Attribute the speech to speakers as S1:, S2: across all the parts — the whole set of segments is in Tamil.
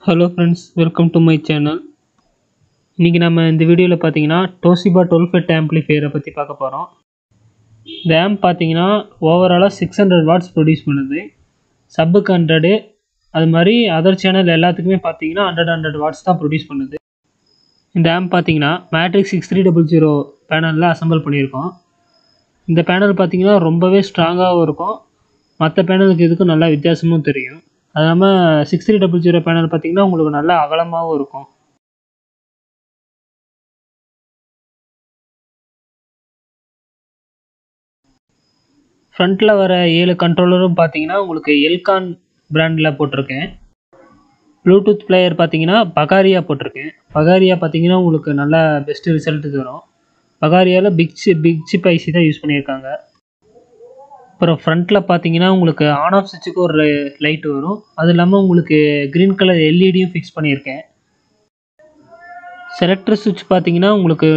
S1: Hello friends, welcome to my channel. இன்னைக்கு நம்ம இந்த வீடியோல பாத்தீங்கன்னா Toshiba 12 FET amplifier பத்தி பார்க்க போறோம். இந்த ஆம்ப் பாத்தீங்கன்னா ஓவராலா 600 வாட்ஸ் ப்ரொடியூஸ் பண்ணுது. சப்புக்கு 100 அது மாதிரி அதர் சேனல் எல்லாத்துக்குமே பாத்தீங்கன்னா 100 வாட்ஸ் தான் ப்ரொடியூஸ் பண்ணுது. இந்த ஆம்ப் பாத்தீங்கன்னா மேட்ரிக்ஸ் 6300 பேனல்ல அசெம்பிள் பண்ணியிருக்கோம். இந்த பேனல் பாத்தீங்கன்னா ரொம்பவே ஸ்ட்ராங்காகவும் இருக்கும். மற்ற பேனலுக்கு இதுக்கும் நல்ல வித்தியாசமும் தெரியும். அது இல்லாமல் 6300 பேனல் பார்த்தீங்கன்னா உங்களுக்கு நல்ல அகலமாகவும் இருக்கும். ஃப்ரண்ட்டில் வர 7 கண்ட்ரோலரும் பார்த்தீங்கன்னா உங்களுக்கு எல்கான் பிராண்டில் போட்டிருக்கேன். ப்ளூடூத் பிளேயர் பார்த்தீங்கன்னா பகாரியா போட்டிருக்கேன். பகாரியா பார்த்தீங்கன்னா உங்களுக்கு நல்ல பெஸ்ட்டு ரிசல்ட்டு தரும். பகாரியாவில் பிக் சிப் ஐசி தான் யூஸ் பண்ணியிருக்காங்க. அப்புறம் ஃப்ரண்ட்டில் பார்த்தீங்கன்னா உங்களுக்கு ஆன் ஆஃப் சுவிட்சுக்கு ஒரு லைட் வரும். அது இல்லாமல் உங்களுக்கு க்ரீன் கலர் எல்இடியும் ஃபிக்ஸ் பண்ணியிருக்கேன். செலக்டர் சுவிட்ச் பார்த்தீங்கன்னா உங்களுக்கு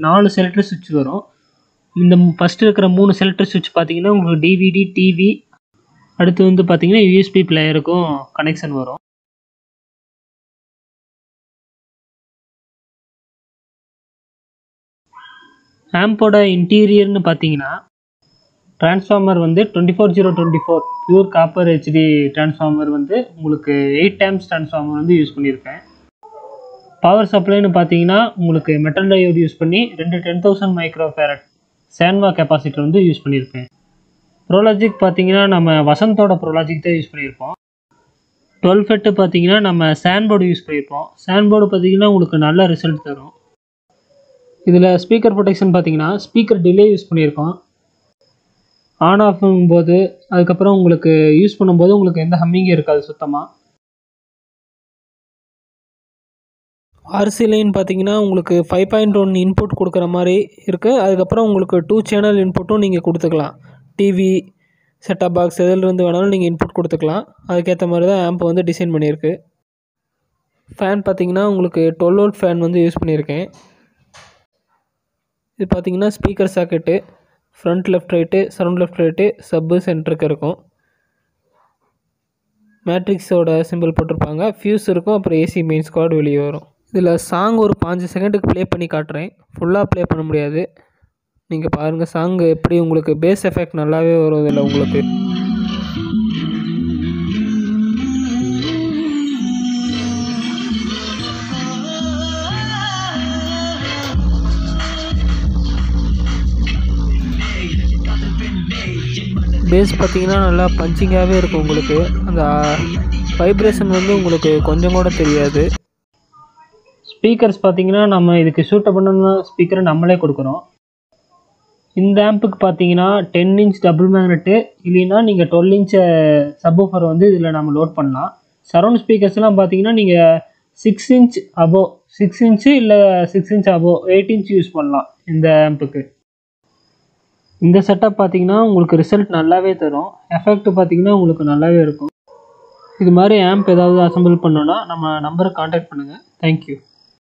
S1: 4 செலக்டர் சுவிட்ச் வரும். இந்த ஃபஸ்ட்டு இருக்கிற 3 செலக்டர் சுவிட்ச் பார்த்தீங்கன்னா உங்களுக்கு டிவிடி, டிவி, அடுத்து வந்து பார்த்தீங்கன்னா யூஎஸ்பி பிளேயருக்கும் கனெக்ஷன் வரும். ஆம்போட இன்டீரியர்னு பார்த்தீங்கன்னா டிரான்ஸ்ஃபார்மர் வந்து 24024 பியூர் காப்பர் ஹெச்டி டிரான்ஸ்ஃபார்மர் வந்து உங்களுக்கு 8 ஆம்ப்ஸ் டிரான்ஸ்ஃபார்மர் வந்து யூஸ் பண்ணியிருக்கேன். பவர் சப்ளைன்னு பார்த்தீங்கன்னா உங்களுக்கு மெட்டல் டயோடு யூஸ் பண்ணி 2 10,000 மைக்ரோஃபேரட் சேன்வா கெப்பாசிட்டர் வந்து யூஸ் பண்ணியிருக்கேன். ப்ரோலாஜிக் பார்த்தீங்கன்னா நம்ம வசந்தோட ப்ரோலாஜிக் தான் யூஸ் பண்ணியிருப்போம். 12 FET பார்த்தீங்கன்னா நம்ம சான்போர்டு யூஸ் பண்ணியிருப்போம். சான்போர்டு பார்த்தீங்கன்னா உங்களுக்கு நல்ல ரிசல்ட் தரும். இதில் ஸ்பீக்கர் ப்ரொடெக்ஷன் பார்த்தீங்கன்னா ஸ்பீக்கர் டிலே யூஸ் பண்ணியிருக்கோம். ஆன் ஆஃப் போது அதுக்கப்புறம் உங்களுக்கு யூஸ் பண்ணும்போது உங்களுக்கு எந்த ஹம்மிங்கும் இருக்காது சுத்தமாக. ஆர்சி லைன் பார்த்தீங்கன்னா உங்களுக்கு 5.1 இன்புட் கொடுக்குற மாதிரி இருக்குது. அதுக்கப்புறம் உங்களுக்கு 2 சேனல் இன்புட்டும் நீங்கள் கொடுத்துக்கலாம். டிவி, செட்டாப் பாக்ஸ் எதிலிருந்து வேணாலும் நீங்கள் இன்புட் கொடுத்துக்கலாம். அதுக்கேற்ற மாதிரி தான் ஆம்ப் வந்து டிசைன் பண்ணியிருக்கு. ஃபேன் பார்த்தீங்கன்னா உங்களுக்கு 12 வோல்ட் ஃபேன் வந்து யூஸ் பண்ணியிருக்கேன். இது பார்த்தீங்கன்னா speaker socket, front left right, surround left right, சப்பு சென்டருக்கு இருக்கும். மேட்ரிக்ஸோட சிம்பிள் போட்டிருப்பாங்க. ஃபியூஸ் இருக்கும். அப்புறம் ஏசி மெயின்ஸ் கார்டு வெளியே வரும். இதில் சாங் ஒரு 5 செகண்டுக்கு ப்ளே பண்ணி காட்டுறேன். ஃபுல்லாக ப்ளே பண்ண முடியாது. நீங்கள் பாருங்கள் சாங் எப்படி உங்களுக்கு பேஸ் எஃபெக்ட் நல்லாவே வரும். இதில் உங்களுக்கு பேஸ் பார்த்தீங்கன்னா நல்லா பஞ்சிங்காகவே இருக்கும். உங்களுக்கு அந்த வைப்ரேஷன் வந்து உங்களுக்கு கொஞ்சம் கூட தெரியாது. ஸ்பீக்கர்ஸ் பார்த்தீங்கன்னா நம்ம இதுக்கு சூட்டபிளான ஸ்பீக்கரை நம்மளே கொடுக்குறோம். இந்த ஆம்புக்கு பார்த்தீங்கன்னா 10 இன்ச் டபுள் மேக்னெட்டு, இல்லைன்னா நீங்கள் 12 இன்ச் சப்வூஃபர் வந்து இதில் நம்ம லோட் பண்ணலாம். சரௌண்ட் ஸ்பீக்கர்ஸ்லாம் பார்த்தீங்கன்னா நீங்கள் 6 இன்ச் அபோவ் 6 இன்ச்சு இல்லை 6 இன்ச் அபோவ் 8 இன்ச் யூஸ் பண்ணலாம் இந்த ஆம்புக்கு. இந்த செட்டப் பார்த்தீங்கன்னா உங்களுக்கு ரிசல்ட் நல்லாவே தரும். எஃபெக்ட் பார்த்தீங்கன்னா உங்களுக்கு நல்லாவே இருக்கும். இது மாதிரி ஆம்ப் ஏதாவது அசெம்பிள் பண்ணோன்னா நம்ம நம்பரை கான்டாக்ட் பண்ணுங்கள். தேங்க்யூ.